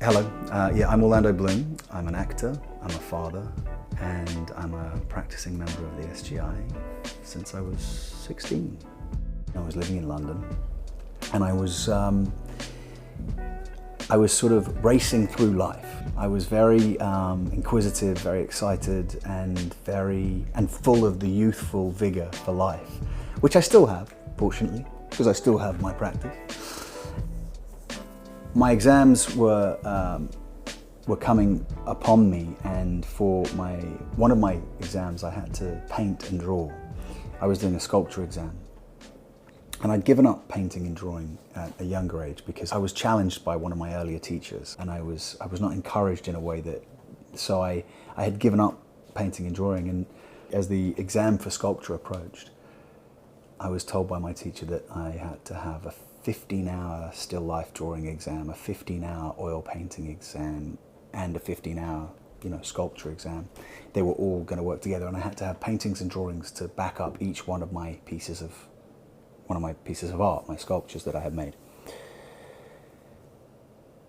Hello, yeah, I'm Orlando Bloom. I'm an actor, I'm a father, and I'm a practicing member of the SGI since I was 16. I was living in London, and I was sort of racing through life. I was very inquisitive, very excited, and full of the youthful vigor for life, which I still have, fortunately, because I still have my practice. My exams were coming upon me, and for one of my exams I had to paint and draw. I was doing a sculpture exam, and I'd given up painting and drawing at a younger age because I was challenged by one of my earlier teachers, and I was not encouraged in a way so I had given up painting and drawing. And as the exam for sculpture approached, I was told by my teacher that I had to have a 15-hour still life drawing exam, a 15-hour oil painting exam, and a 15-hour, sculpture exam. They were all going to work together, and I had to have paintings and drawings to back up each one of my pieces of art, my sculptures that I had made.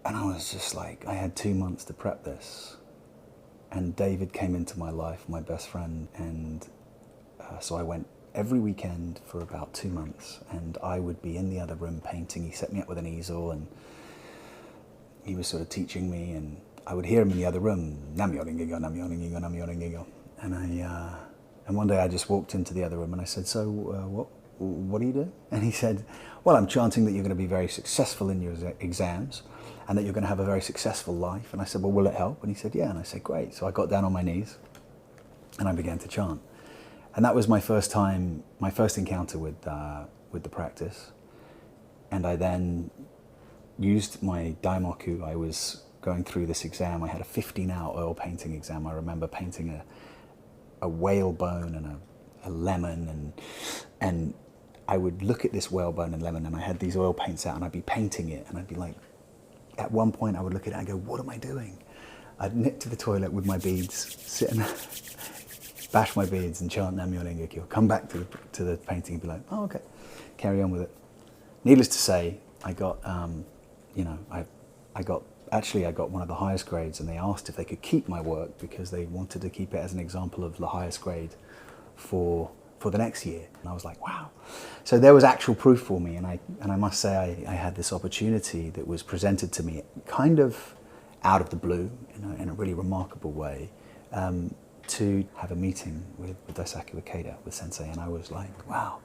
And I was just like, I had 2 months to prep this, and David came into my life, my best friend, and so I went every weekend for about 2 months, and I would be in the other room painting. He set me up with an easel, and he was sort of teaching me, and I would hear him in the other room, Nam-myoho-renge-kyo, Nam-myoho-renge-kyo, Nam-myoho-renge-kyo. And one day I just walked into the other room and I said, so what do you do? And he said, well, I'm chanting that you're going to be very successful in your exams and that you're going to have a very successful life. And I said, well, will it help? And he said, yeah. And I said, great. So I got down on my knees and I began to chant. And that was my first encounter with the practice. And I then used my Daisaku. I was going through this exam. I had a 15-hour oil painting exam. I remember painting a whalebone and a lemon, and I would look at this whalebone and lemon, and I had these oil paints out, and I'd be painting it, and I'd be like, at one point I would look at it and go, what am I doing? I'd nip to the toilet with my beads, sit and bash my beads and chant Nam-myoho-renge-kyo, come back to the painting and be like, oh, okay, carry on with it. Needless to say, I got, I got one of the highest grades, and they asked if they could keep my work because they wanted to keep it as an example of the highest grade for the next year. And I was like, wow. So there was actual proof for me, and I must say I had this opportunity that was presented to me kind of out of the blue in a really remarkable way, to have a meeting with Daisaku Ikeda, with Sensei, and I was like, wow.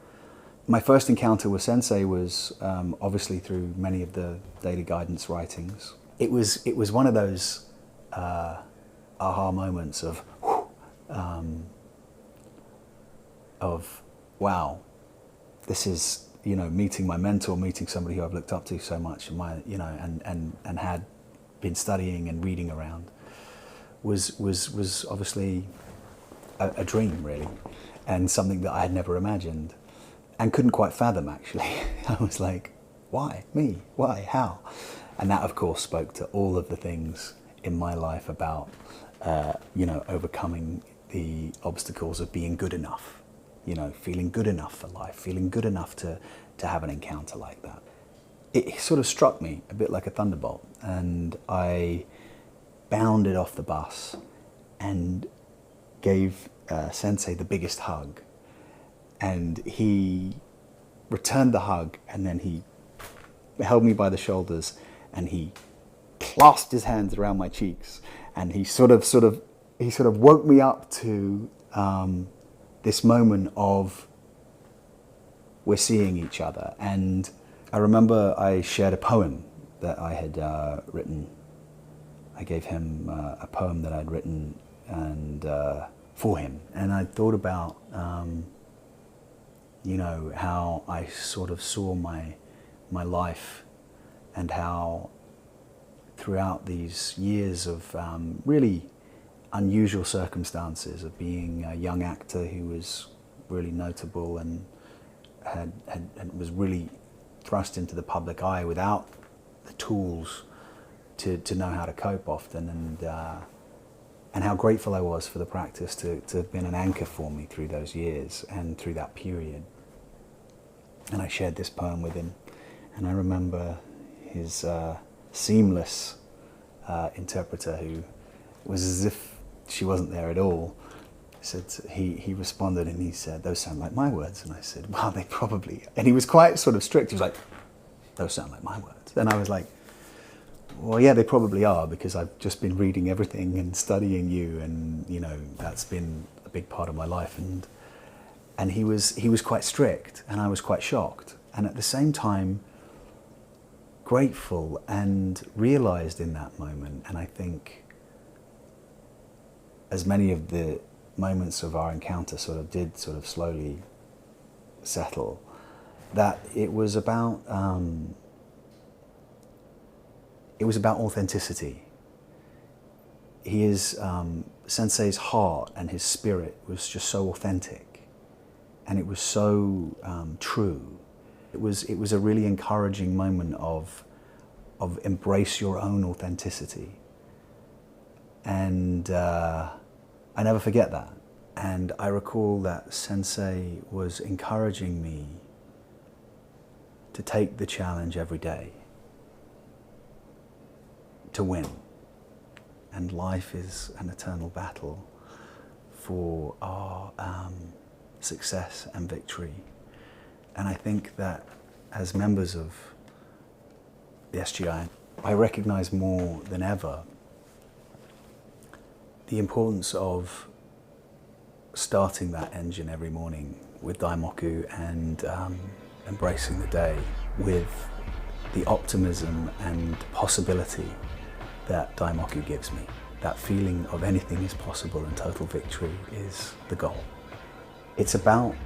My first encounter with Sensei was obviously through many of the daily guidance writings. It was one of those aha moments of wow, this is meeting my mentor, meeting somebody who I've looked up to so much, and had been studying and reading around. Was obviously a dream, really, and something that I had never imagined and couldn't quite fathom, actually. I was like, why me? Why? How? And that, of course, spoke to all of the things in my life about overcoming the obstacles of being good enough, feeling good enough for life, feeling good enough to have an encounter like that. It sort of struck me a bit like a thunderbolt, and I bounded off the bus and gave Sensei the biggest hug, and he returned the hug, and then he held me by the shoulders and he clasped his hands around my cheeks, and he sort of woke me up to this moment of we're seeing each other. And I remember I shared a poem that I had written. I gave him a poem that I'd written and for him, and I thought about how I sort of saw my life, and how throughout these years of really unusual circumstances of being a young actor who was really notable and was really thrust into the public eye without the tools to know how to cope often, and how grateful I was for the practice to have been an anchor for me through those years and through that period. And I shared this poem with him, and I remember his seamless interpreter, who was as if she wasn't there at all, said, he responded and he said, "Those sound like my words." And I said, "Well, they probably," and he was quite sort of strict. He was like, "Those sound like my words." And I was like, "Well, yeah, they probably are, because I've just been reading everything and studying you, and you know, that's been a big part of my life." And he was quite strict, and I was quite shocked, and at the same time grateful, and realized in that moment, and I think as many of the moments of our encounter did slowly settle, that it was about authenticity. Sensei's heart and his spirit was just so authentic, and it was so true. It was a really encouraging moment of embrace your own authenticity, and I never forget that. And I recall that Sensei was encouraging me to take the challenge every day, to win. And life is an eternal battle for our success and victory. And I think that as members of the SGI, I recognize more than ever the importance of starting that engine every morning with Daimoku, and embracing the day with the optimism and possibility that Daimoku gives me. That feeling of anything is possible and total victory is the goal. It's about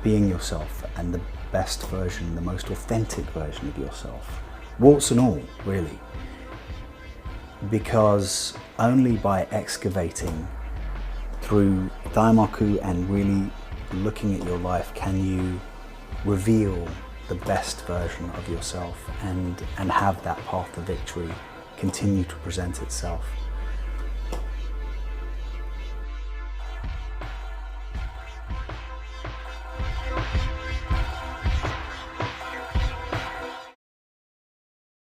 being yourself, and the best version, the most authentic version of yourself, warts and all, really. Because only by excavating through Daimoku and really looking at your life can you reveal the best version of yourself, and have that path to victory continue to present itself.